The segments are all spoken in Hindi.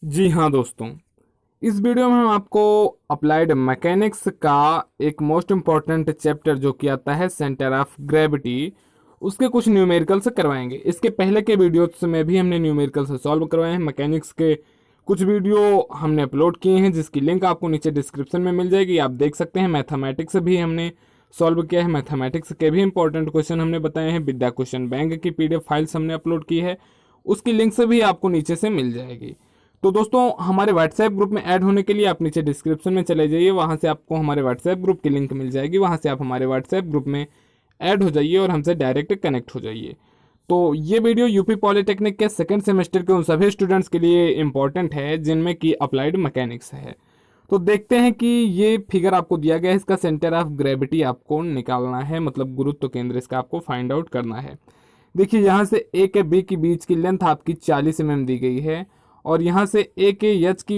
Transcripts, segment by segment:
जी हाँ दोस्तों, इस वीडियो में हम आपको अप्लाइड मैकेनिक्स का एक मोस्ट इम्पॉर्टेंट चैप्टर जो कि आता है सेंटर ऑफ ग्रेविटी, उसके कुछ न्यूमेरिकल्स करवाएंगे। इसके पहले के वीडियोस में भी हमने न्यूमेरिकल्स सॉल्व करवाए हैं। मैकेनिक्स के कुछ वीडियो हमने अपलोड किए हैं जिसकी लिंक आपको नीचे डिस्क्रिप्शन में मिल जाएगी, आप देख सकते हैं। मैथमेटिक्स भी हमने सॉल्व किया है, मैथमेटिक्स के भी इंपॉर्टेंट क्वेश्चन हमने बताए हैं। विद्या क्वेश्चन बैंक की पीडीएफ फाइल्स हमने अपलोड की है, उसकी लिंक से भी आपको नीचे से मिल जाएगी। तो दोस्तों, हमारे व्हाट्सएप ग्रुप में ऐड होने के लिए आप नीचे डिस्क्रिप्शन में चले जाइए, वहाँ से आपको हमारे व्हाट्सएप ग्रुप की लिंक मिल जाएगी। वहाँ से आप हमारे व्हाट्सएप ग्रुप में ऐड हो जाइए और हमसे डायरेक्ट कनेक्ट हो जाइए। तो ये वीडियो यूपी पॉलिटेक्निक के सेकंड सेमेस्टर के उन सभी स्टूडेंट्स के लिए इंपॉर्टेंट है जिनमें कि अप्लाइड मैकेनिक्स है। तो देखते हैं कि ये फिगर आपको दिया गया है, इसका सेंटर ऑफ ग्रेविटी आपको निकालना है, मतलब गुरुत्व केंद्र इसका आपको फाइंड आउट करना है। देखिए, यहाँ से ए के बी के बीच की लेंथ आपकी 40 mm दी गई है, और यहाँ से ए के एच की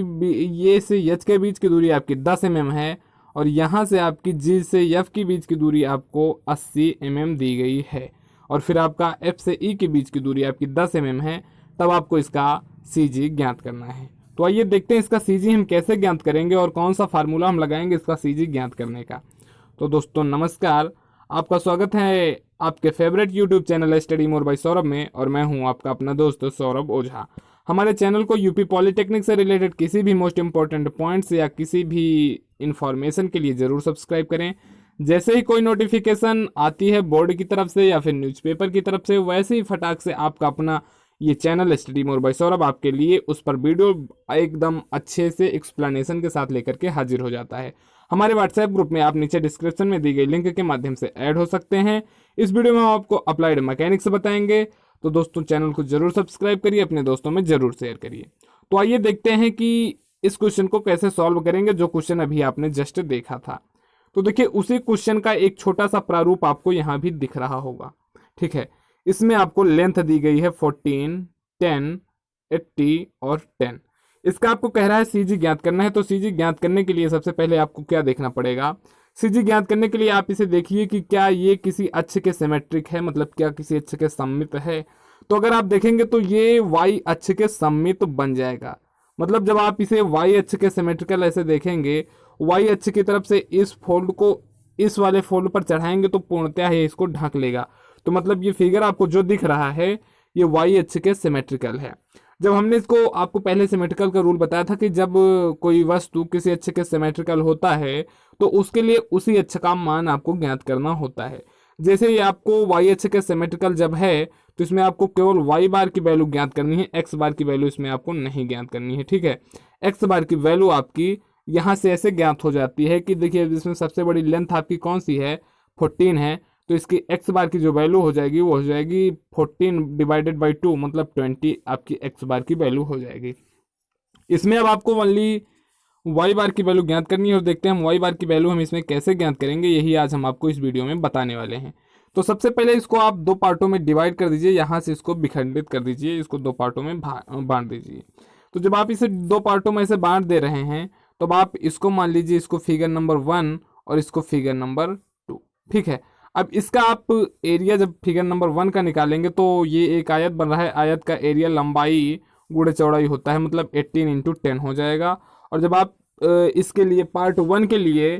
ये से एच के बीच की दूरी आपकी 10 mm है, और यहाँ से आपकी जी से एफ के बीच की दूरी आपको 80 mm दी गई है, और फिर आपका एफ से ई के बीच की दूरी आपकी 10 mm है। तब आपको इसका सी जी ज्ञात करना है। तो आइए देखते हैं इसका सी जी हम कैसे ज्ञात करेंगे और कौन सा फार्मूला हम लगाएंगे इसका सी जी ज्ञात करने का। तो दोस्तों नमस्कार, आपका स्वागत है आपके favourite YouTube channel study more by Saurabh में, और मैं हूं आपका अपना दोस्त सौरभ ओझा। हमारे चैनल को यूपी पॉलिटेक्निक से रिलेटेड किसी भी मोस्ट इंपॉर्टेंट पॉइंट्स या किसी भी इंफॉर्मेशन के लिए ज़रूर सब्सक्राइब करें। जैसे ही कोई नोटिफिकेशन आती है बोर्ड की तरफ से या फिर न्यूज़पेपर की तरफ से, वैसे ही फटाक से आपका अपना ये channel study more by Saurabh आपके लिए उस पर वीडियो एकदम अच्छे से एक्सप्लेनेशन के साथ लेकर के हाजिर हो जाता है। हमारे व्हाट्सएप ग्रुप में आप नीचे डिस्क्रिप्शन में दी गई लिंक के माध्यम से ऐड हो सकते हैं। इस वीडियो में हम आपको अप्लाइड मैकेनिक्स बताएंगे। तो दोस्तों, चैनल को जरूर सब्सक्राइब करिए, अपने दोस्तों में जरूर शेयर करिए। तो आइए देखते हैं कि इस क्वेश्चन को कैसे सॉल्व करेंगे जो क्वेश्चन अभी आपने जस्ट देखा था। तो देखिए, उसी क्वेश्चन का एक छोटा सा प्रारूप आपको यहाँ भी दिख रहा होगा। ठीक है, इसमें आपको लेंथ दी गई है 14, 10, 80 और 10। इसका आपको कह रहा है सीजी ज्ञात करना है। तो सीजी ज्ञात करने के लिए सबसे पहले आपको क्या देखना पड़ेगा? सीजी ज्ञात करने के लिए आप इसे देखिए कि क्या ये किसी अक्ष के सिमेट्रिक है, मतलब क्या किसी अक्ष के सममित है। तो अगर आप देखेंगे तो ये वाई अक्ष के सममित बन जाएगा। मतलब जब आप इसे वाई अक्ष के सिमेट्रिकल ऐसे देखेंगे, वाई अक्ष की तरफ से इस फोल्ड को इस वाले फोल्ड पर चढ़ाएंगे तो पूर्णतः ये इसको ढक लेगा। तो मतलब ये फिगर आपको जो दिख रहा है ये वाई अक्ष के सिमेट्रिकल है। जब हमने इसको आपको पहले सिमेट्रिकल का रूल बताया था कि जब कोई वस्तु किसी अक्ष के सिमेट्रिकल होता है तो उसके लिए उसी अक्ष का मान आपको ज्ञात करना होता है। जैसे ही आपको वाई अक्ष के सिमेट्रिकल जब है तो इसमें आपको केवल वाई बार की वैल्यू ज्ञात करनी है, एक्स बार की वैल्यू इसमें आपको नहीं ज्ञात करनी है। ठीक है, एक्स बार की वैल्यू आपकी यहाँ से ऐसे ज्ञात हो जाती है कि देखिए, इसमें सबसे बड़ी लेंथ आपकी कौन सी है? 14 है। तो इसकी एक्स बार की जो वैल्यू हो जाएगी वो हो जाएगी 14 डिवाइडेड बाई 2, मतलब 20 आपकी एक्स बार की वैल्यू हो जाएगी। इसमें अब आपको ओनली वाई बार की वैल्यू ज्ञात करनी है, और देखते हैं हम वाई बार की वैल्यू हम इसमें कैसे ज्ञात करेंगे, यही आज हम आपको इस वीडियो में बताने वाले हैं। तो सबसे पहले इसको आप दो पार्टों में डिवाइड कर दीजिए, यहाँ से इसको विखंडित कर दीजिए, इसको दो पार्टों में बांट दीजिए। तो जब आप इसे दो पार्टों में से बांट दे रहे हैं तो अब आप इसको मान लीजिए, इसको फिगर नंबर 1 और इसको फिगर नंबर 2। ठीक है, अब इसका आप एरिया जब फिगर नंबर 1 का निकालेंगे तो ये एक आयत बन रहा है, आयत का एरिया लंबाई गुणे चौड़ाई होता है, मतलब 18 इंटू 10 हो जाएगा। और जब आप इसके लिए पार्ट 1 के लिए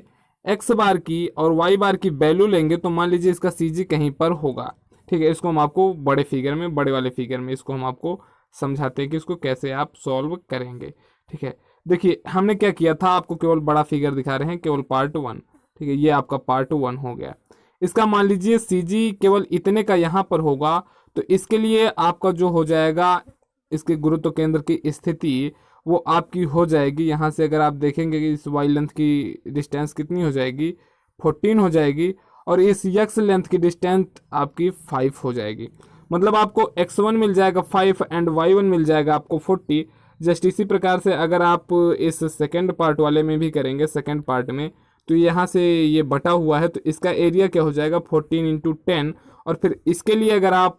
एक्स बार की और वाई बार की वैल्यू लेंगे तो मान लीजिए इसका सी जी कहीं पर होगा। ठीक है, इसको हम आपको बड़े फिगर में, बड़े वाले फिगर में इसको हम आपको समझाते हैं कि इसको कैसे आप सॉल्व करेंगे। ठीक है, देखिए हमने क्या किया था, आपको केवल बड़ा फिगर दिखा रहे हैं, केवल पार्ट 1। ठीक है, ये आपका पार्ट 1 हो गया। इसका मान लीजिए सी जी केवल इतने का यहाँ पर होगा, तो इसके लिए आपका जो हो जाएगा, इसके गुरुत्व केंद्र की स्थिति वो आपकी हो जाएगी। यहाँ से अगर आप देखेंगे कि इस वाई लेंथ की डिस्टेंस कितनी हो जाएगी, 14 हो जाएगी, और इस एक्स लेंथ की डिस्टेंस आपकी 5 हो जाएगी। मतलब आपको x1 मिल जाएगा 5 एंड y1 मिल जाएगा आपको 40। जस्ट इसी प्रकार से अगर आप इस सेकेंड पार्ट वाले में भी करेंगे, सेकेंड पार्ट में, तो यहाँ से ये बटा हुआ है तो इसका एरिया क्या हो जाएगा 14 इंटू 10। और फिर इसके लिए अगर आप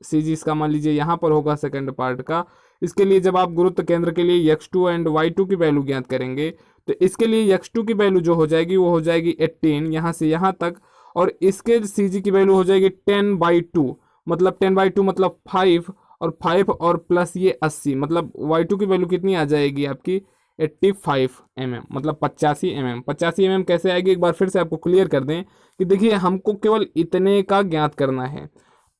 सी जी इसका मान लीजिए यहाँ पर होगा सेकेंड पार्ट का, इसके लिए जब आप गुरुत्व केंद्र के लिए x2 एंड y2 की वैल्यू ज्ञात करेंगे तो इसके लिए x2 की वैल्यू जो हो जाएगी वो हो जाएगी 18 यहाँ से यहाँ तक, और इसके सी जी की वैल्यू हो जाएगी 10/2, मतलब 10/2 मतलब 5, और 5 और प्लस ये 80, मतलब y2 की वैल्यू कितनी आ जाएगी आपकी 85 mm, मतलब 85 mm। 85 mm कैसे आएगी, एक बार फिर से आपको क्लियर कर दें कि देखिए हमको केवल इतने का ज्ञात करना है।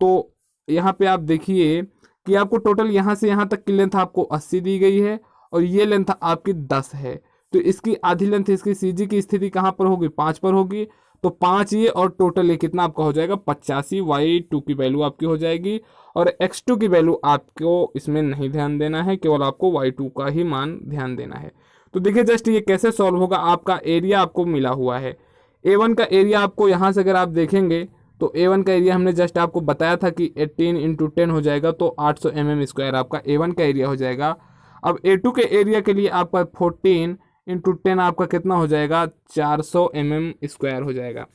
तो यहाँ पे आप देखिए कि आपको टोटल यहाँ से यहाँ तक की लेंथ आपको 80 दी गई है और ये लेंथ आपकी 10 है। तो इसकी आधी लेंथ इसकी सीजी की स्थिति कहाँ पर होगी, 5 पर होगी। तो 5 ये और टोटल ये कितना आपका हो जाएगा 85। y2 की वैल्यू आपकी हो जाएगी और x2 की वैल्यू आपको इसमें नहीं ध्यान देना है, केवल आपको y2 का ही मान ध्यान देना है। तो देखिए जस्ट ये कैसे सॉल्व होगा, आपका एरिया आपको मिला हुआ है। A1 का एरिया आपको यहाँ से अगर आप देखेंगे तो A1 का एरिया हमने जस्ट आपको बताया था कि 18 इंटू 10 हो जाएगा, तो 800 mm² आपका A1 का एरिया हो जाएगा। अब A2 के एरिया के लिए आपका 14 इंटू 10 आपका कितना हो जाएगा 400 mm² हो जाएगा।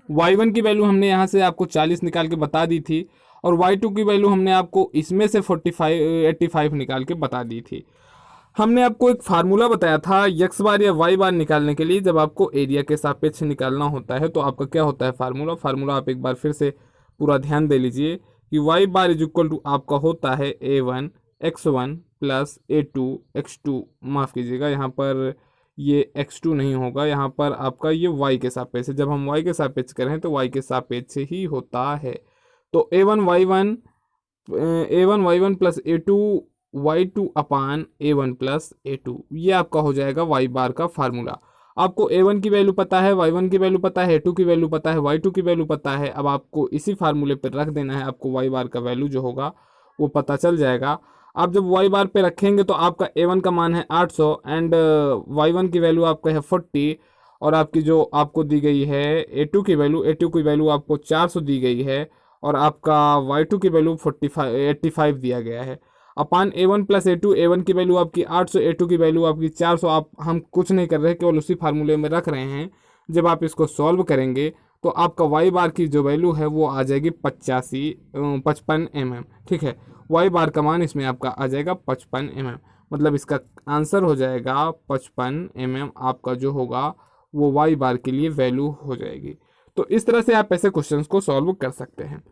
y1 की वैल्यू हमने यहाँ से आपको 40 निकाल के बता दी थी और y2 की वैल्यू हमने आपको इसमें से 85 निकाल के बता दी थी। हमने आपको एक फार्मूला बताया था x बार या y बार निकालने के लिए, जब आपको एरिया के सापेक्ष निकालना होता है तो आपका क्या होता है फार्मूला आप एक बार फिर से पूरा ध्यान दे लीजिए कि y bar is equal to आपका होता है a1 x1 plus a2 x2, माफ़ कीजिएगा यहाँ पर ये x2 नहीं होगा, यहाँ पर आपका ये y के सापेक्ष से, जब हम y के सापेक्ष करें तो y के सापेक्ष से ही होता है। तो a1 y1 plus a2 y2 अपान a1 प्लस a2, ये आपका हो जाएगा y बार का फार्मूला। आपको a1 की वैल्यू पता है, y1 की वैल्यू पता है, a2 की वैल्यू पता है, y2 की वैल्यू पता है। अब आपको इसी फार्मूले पर रख देना है, आपको y बार का वैल्यू जो होगा वो पता चल जाएगा। आप जब y बार पे रखेंगे तो आपका a1 का मान है 800 एंड y1 की वैल्यू आपका है 40 और आपकी जो आपको दी गई है a2 की वैल्यू आपको 400 दी गई है और आपका y2 की वैल्यू 85 दिया गया है। अपान a1 प्लस a1 की वैल्यू आपकी 800, a2 की वैल्यू आपकी 400। आप हम कुछ नहीं कर रहे, केवल उसी फार्मूले में रख रहे हैं। जब आप इसको सॉल्व करेंगे तो आपका y बार की जो वैल्यू है वो आ जाएगी 55 mm। ठीक है, y बार का मान इसमें आपका आ जाएगा 55 mm, मतलब इसका आंसर हो जाएगा 55 mm। आपका जो होगा वो y बार के लिए वैल्यू हो जाएगी। तो इस तरह से आप ऐसे क्वेश्चंस को सॉल्व कर सकते हैं।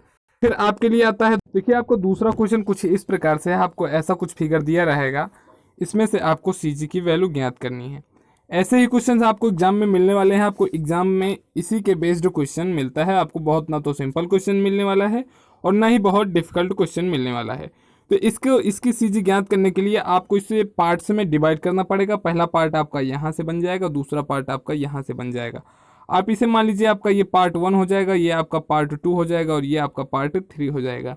फिर आपके लिए आता है, देखिए आपको दूसरा क्वेश्चन कुछ इस प्रकार से है। आपको ऐसा कुछ फिगर दिया रहेगा, इसमें से आपको सीजी की वैल्यू ज्ञात करनी है। ऐसे ही क्वेश्चंस आपको एग्जाम में मिलने वाले हैं। आपको एग्जाम में इसी के बेस्ड क्वेश्चन मिलता है। आपको बहुत ना तो सिंपल क्वेश्चन मिलने वाला है और ना ही बहुत डिफिकल्ट क्वेश्चन मिलने वाला है। तो इसकी सीजी ज्ञात करने के लिए आपको इसे पार्ट्स में डिवाइड करना पड़ेगा। पहला पार्ट आपका यहाँ से बन जाएगा, दूसरा पार्ट आपका यहाँ से बन जाएगा। आप इसे मान लीजिए आपका ये पार्ट 1 हो जाएगा, ये आपका पार्ट 2 हो जाएगा और ये आपका पार्ट 3 हो जाएगा।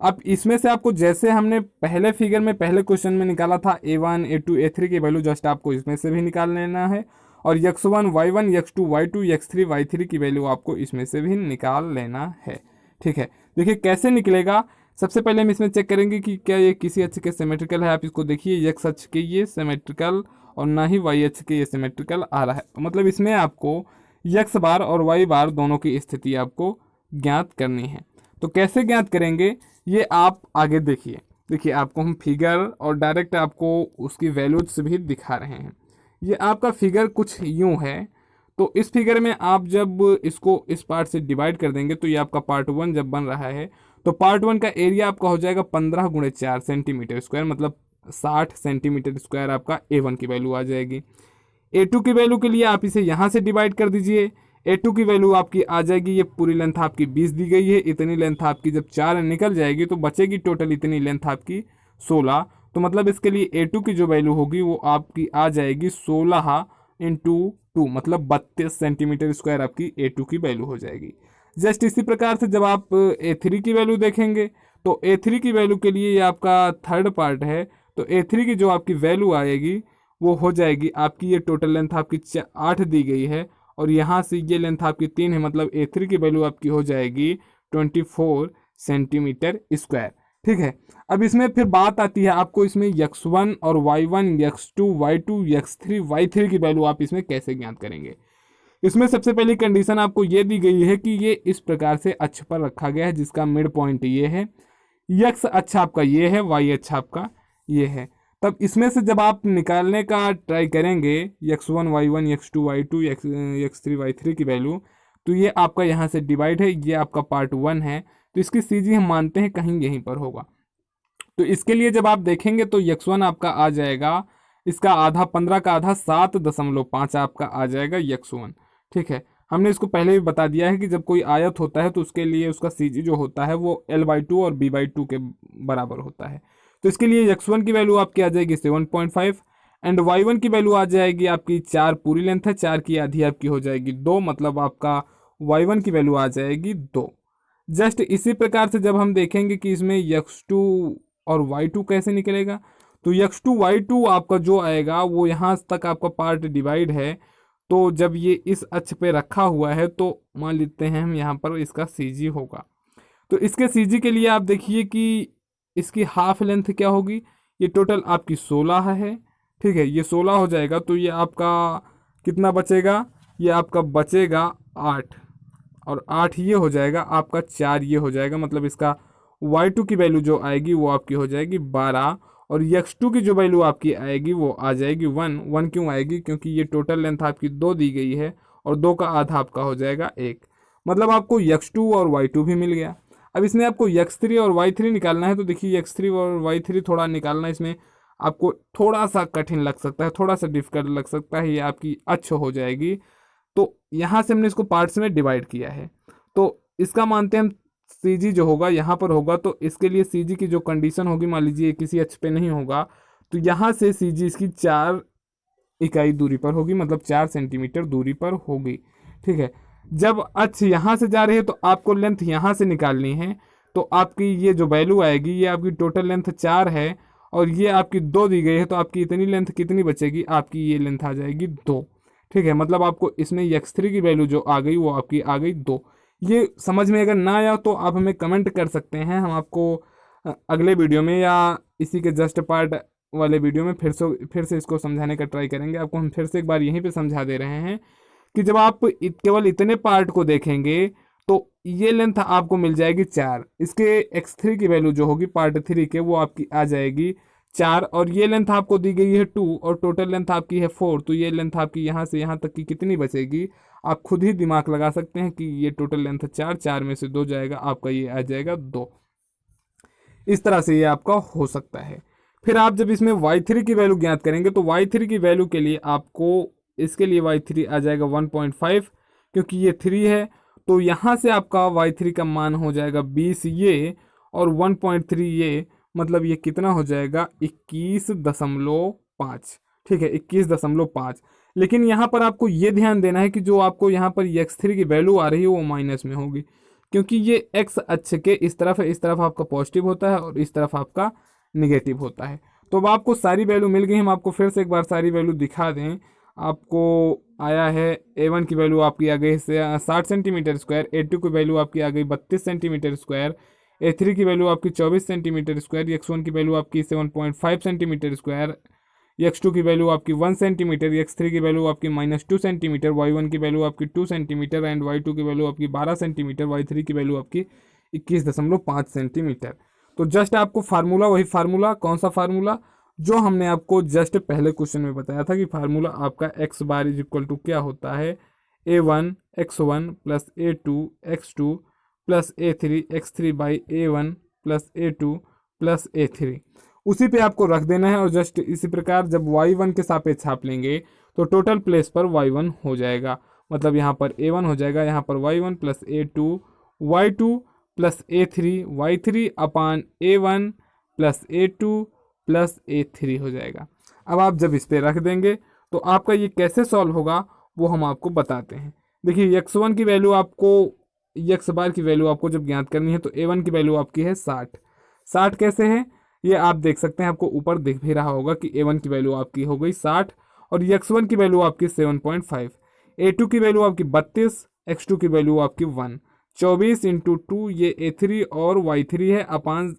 अब इसमें से आपको जैसे हमने पहले फिगर में पहले क्वेश्चन में निकाला था a1 a2 a3 की वैल्यू, जस्ट आपको इसमें से भी निकाल लेना है और x1 y1 x2 y2 x3 y3 की वैल्यू आपको इसमें से भी निकाल लेना है। ठीक है, देखिए कैसे निकलेगा। सबसे पहले हम इसमें चेक करेंगे कि क्या ये किसी अक्ष के सिमेट्रिकल है। आप इसको देखिए, x अक्ष के ये सिमेट्रिकल और ना ही y अक्ष के ये सिमेट्रिकल आ रहा है, मतलब इसमें आपको x बार और y बार दोनों की स्थिति आपको ज्ञात करनी है। तो कैसे ज्ञात करेंगे ये आप आगे देखिए आपको हम फिगर और डायरेक्ट आपको उसकी वैल्यूज भी दिखा रहे हैं। ये आपका फिगर कुछ यूं है। तो इस फिगर में आप जब इसको इस पार्ट से डिवाइड कर देंगे तो ये आपका पार्ट 1 जब बन रहा है तो पार्ट 1 का एरिया आपका हो जाएगा 15 × 4 सेंटीमीटर स्क्वायर, मतलब 60 सेंटीमीटर स्क्वायर आपका a1 की वैल्यू आ जाएगी। a2 की वैल्यू के लिए आप इसे यहाँ से डिवाइड कर दीजिए। a2 की वैल्यू आपकी आ जाएगी, ये पूरी लेंथ आपकी 20 दी गई है, इतनी लेंथ आपकी जब 4 निकल जाएगी तो बचेगी टोटल इतनी लेंथ आपकी 16। तो मतलब इसके लिए a2 की जो वैल्यू होगी वो आपकी आ जाएगी 16 इंटू 2, मतलब 32 सेंटीमीटर स्क्वायर आपकी a2 की वैल्यू हो जाएगी। जस्ट इसी प्रकार से जब आप a3 की वैल्यू देखेंगे तो a3 की वैल्यू के लिए ये आपका थर्ड पार्ट है। तो a3 की जो आपकी वैल्यू आएगी वो हो जाएगी आपकी, ये टोटल लेंथ आपकी 8 दी गई है और यहाँ से ये लेंथ आपकी 3 है, मतलब a3 की वैल्यू आपकी हो जाएगी 24 सेंटीमीटर स्क्वायर। ठीक है, अब इसमें फिर बात आती है आपको इसमें x1 और y1 x2 y2 x3 y3 की वैल्यू आप इसमें कैसे ज्ञात करेंगे। इसमें सबसे पहली कंडीशन आपको ये दी गई है कि ये इस प्रकार से अक्ष पर रखा गया है जिसका मिड पॉइंट ये है, x अक्ष आपका ये है, y अक्ष आपका ये है। तब इसमें से जब आप निकालने का ट्राई करेंगे x1 y1 x2 y2 x3 y3 की वैल्यू, तो ये आपका यहाँ से डिवाइड है, ये आपका पार्ट 1 है, तो इसकी सीजी हम मानते हैं कहीं यहीं पर होगा। तो इसके लिए जब आप देखेंगे तो x1 आपका आ जाएगा, इसका आधा 15 का आधा 7.5 आपका आ जाएगा x1। ठीक है, हमने इसको पहले भी बता दिया है कि जब कोई आयत होता है तो उसके लिए उसका CG जो होता है वो L/2 और B/2 के बराबर होता है। तो इसके लिए x1 की वैल्यू आपकी आ जाएगी 7.5 एंड y1 की वैल्यू आ जाएगी आपकी 4 पूरी लेंथ है, 4 की आधी आपकी हो जाएगी 2, मतलब आपका y1 की वैल्यू आ जाएगी 2। जस्ट इसी प्रकार से जब हम देखेंगे कि इसमें x2 और y2 कैसे निकलेगा, तो x2 y2 आपका जो आएगा वो यहाँ तक आपका पार्ट डिवाइड है, तो जब ये इस अक्ष पे रखा हुआ है तो मान लेते हैं हम यहाँ पर इसका CG होगा। तो इसके CG के लिए आप देखिए कि इसकी हाफ लेंथ क्या होगी, ये टोटल आपकी 16 है। ठीक है, ये 16 हो जाएगा तो ये आपका कितना बचेगा, ये आपका बचेगा 8, और 8 ये हो जाएगा आपका, 4 ये हो जाएगा, मतलब इसका y2 की वैल्यू जो आएगी वो आपकी हो जाएगी 12, और x2 की जो वैल्यू आपकी आएगी वो आ जाएगी 1। 1 क्यों आएगी, क्योंकि ये टोटल लेंथ आपकी 2 दी गई है और 2 का आधा आपका हो जाएगा 1, मतलब आपको x2 और y2 भी मिल गया। अब इसमें आपको x3 और y3 निकालना है, तो देखिए x3 और y3 थोड़ा निकालना इसमें आपको थोड़ा सा कठिन लग सकता है, थोड़ा सा डिफिकल्ट लग सकता है, ये आपकी अच्छ हो जाएगी। तो यहाँ से हमने इसको पार्ट्स में डिवाइड किया है, तो इसका मानते हैं हम CG जो होगा यहाँ पर होगा, तो इसके लिए CG की जो कंडीशन होगी, मान लीजिए किसी अक्ष पे नहीं होगा, तो यहाँ से CG इसकी 4 इकाई दूरी पर होगी, मतलब 4 सेंटीमीटर दूरी पर होगी। ठीक है, जब अक्ष यहाँ से जा रही है तो आपको लेंथ यहाँ से निकालनी है, तो आपकी ये जो वैल्यू आएगी ये आपकी टोटल लेंथ 4 है और ये आपकी 2 दी गई है, तो आपकी इतनी लेंथ कितनी बचेगी, आपकी ये लेंथ आ जाएगी 2। ठीक है, मतलब आपको इसमें x3 की वैल्यू जो आ गई वो आपकी आ गई 2। ये समझ में अगर ना आया तो आप हमें कमेंट कर सकते हैं, हम आपको अगले वीडियो में या इसी के जस्ट पार्ट वाले वीडियो में फिर से इसको समझाने का ट्राई करेंगे। आपको हम फिर से एक बार यहीं पे समझा दे रहे हैं कि जब आप केवल इतने पार्ट को देखेंगे तो ये लेंथ आपको मिल जाएगी 4, इसके x3 की वैल्यू जो होगी पार्ट 3 के वो आपकी आ जाएगी 4, और ये लेंथ आपको दी गई है 2 और टोटल लेंथ आपकी है 4, तो ये लेंथ आपकी यहाँ से यहाँ तक की कितनी बचेगी, आप खुद ही दिमाग लगा सकते हैं कि ये टोटल लेंथ 4, 4 में से 2 जाएगा, आपका ये आ जाएगा 2। इस तरह से ये आपका हो सकता है। फिर आप जब इसमें y3 की वैल्यू ज्ञात करेंगे तो y3 की वैल्यू के लिए आपको इसके लिए y3 आ जाएगा 1.5, क्योंकि ये 3 है, तो यहाँ से आपका y3 का मान हो जाएगा 20 ये, और 1.3 ये, मतलब ये कितना हो जाएगा 21.5। ठीक है, 21.5। लेकिन यहाँ पर आपको ये ध्यान देना है कि जो आपको यहाँ पर x3 की वैल्यू आ रही है वो माइनस में होगी, क्योंकि ये x अक्ष के इस तरफ है, इस तरफ आपका पॉजिटिव होता है और इस तरफ आपका निगेटिव होता है। तो अब आपको सारी वैल्यू मिल गई, हम आपको फिर से एक बार सारी वैल्यू दिखा दें। आपको आया है A1 की वैल्यू आपकी आ गई 60 सेंटीमीटर स्क्वायर, A2 की वैल्यू आपकी आ गई 32 सेंटीमीटर स्क्वायर, A3 की वैल्यू आपकी 24 सेंटीमीटर स्क्वायर, x1 की वैल्यू आपकी 7.5 सेंटीमीटर स्क्वायर, x2 की वैल्यू आपकी 1 सेंटीमीटर, x3 की वैल्यू आपकी -2 सेंटीमीटर, y1 की वैल्यू आपकी 2 सेंटीमीटर एंड y2 की वैल्यू आपकी 12 सेंटीमीटर, y3 की वैल्यू आपकी 21.5 सेंटीमीटर। तो जस्ट आपको फार्मूला, वही फार्मूला, कौन सा फार्मूला जो हमने आपको जस्ट पहले क्वेश्चन में बताया था कि फार्मूला आपका x bar is equal to क्या होता है, a1 x1 plus a2 x2 plus a3 x3 by a1 plus a2 plus a3, उसी पे आपको रख देना है। और जस्ट इसी प्रकार जब y1 के सापेक्ष छाप लेंगे तो टोटल प्लेस पर y1 हो जाएगा, मतलब यहाँ पर a1 हो जाएगा, यहाँ पर y1 plus a2 y2 plus a3 y3 अपान a1 plus a2 plus a3 हो जाएगा। अब आप जब इस पे रख देंगे तो आपका ये कैसे सॉल्व होगा वो हम आपको बताते हैं। देखिए x1 की वैल्यू आपको, x बार की वैल्यू आपको जब ज्ञात करनी है तो a1 की वैल्यू आपकी है 60। 60 कैसे है ये आप देख सकते हैं, आपको ऊपर दिख भी रहा होगा कि a1 की वैल्यू आपकी हो गई 60 और x1 की वैल्यू आपकी 7.5, a2 की वैल्यू आपकी 32, x2 की वैल्यू आपकी 1, 24 इंटू 2 ये a3 और y3 है अपान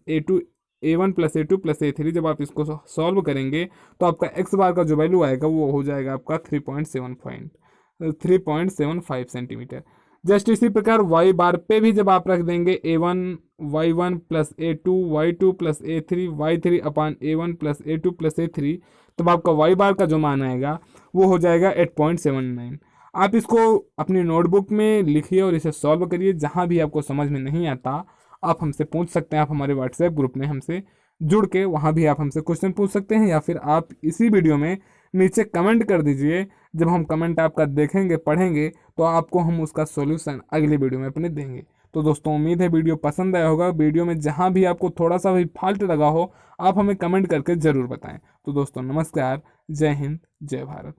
a1 plus a2 plus a3। जब आप इसको सॉल्व करेंगे तो आपका x बार का जो वैल्यू आएगा वो हो जाएगा आपका 3.75 सेंटीमीटर। जस्ट इसी प्रकार y बार पे भी जब आप रख देंगे a1 y1 plus a2 y2 plus a3 y3 अपान a1 plus a2 plus a3, तब आपका y बार का जो मान आएगा वो हो जाएगा 8.79। आप इसको अपनी नोटबुक में लिखिए और इसे सॉल्व करिए। जहाँ भी आपको समझ में नहीं आता आप हमसे पूछ सकते हैं, आप हमारे व्हाट्सएप ग्रुप में हमसे जुड़ के वहाँ भी आप हमसे क्वेश्चन पूछ सकते हैं, या फिर आप इसी वीडियो में नीचे कमेंट कर दीजिए। जब हम कमेंट आपका देखेंगे पढ़ेंगे तो आपको हम उसका सॉल्यूशन अगली वीडियो में अपने देंगे। तो दोस्तों उम्मीद है वीडियो पसंद आया होगा। वीडियो में जहाँ भी आपको थोड़ा सा भी फॉल्ट लगा हो आप हमें कमेंट करके ज़रूर बताएं। तो दोस्तों नमस्कार, जय हिंद, जय भारत।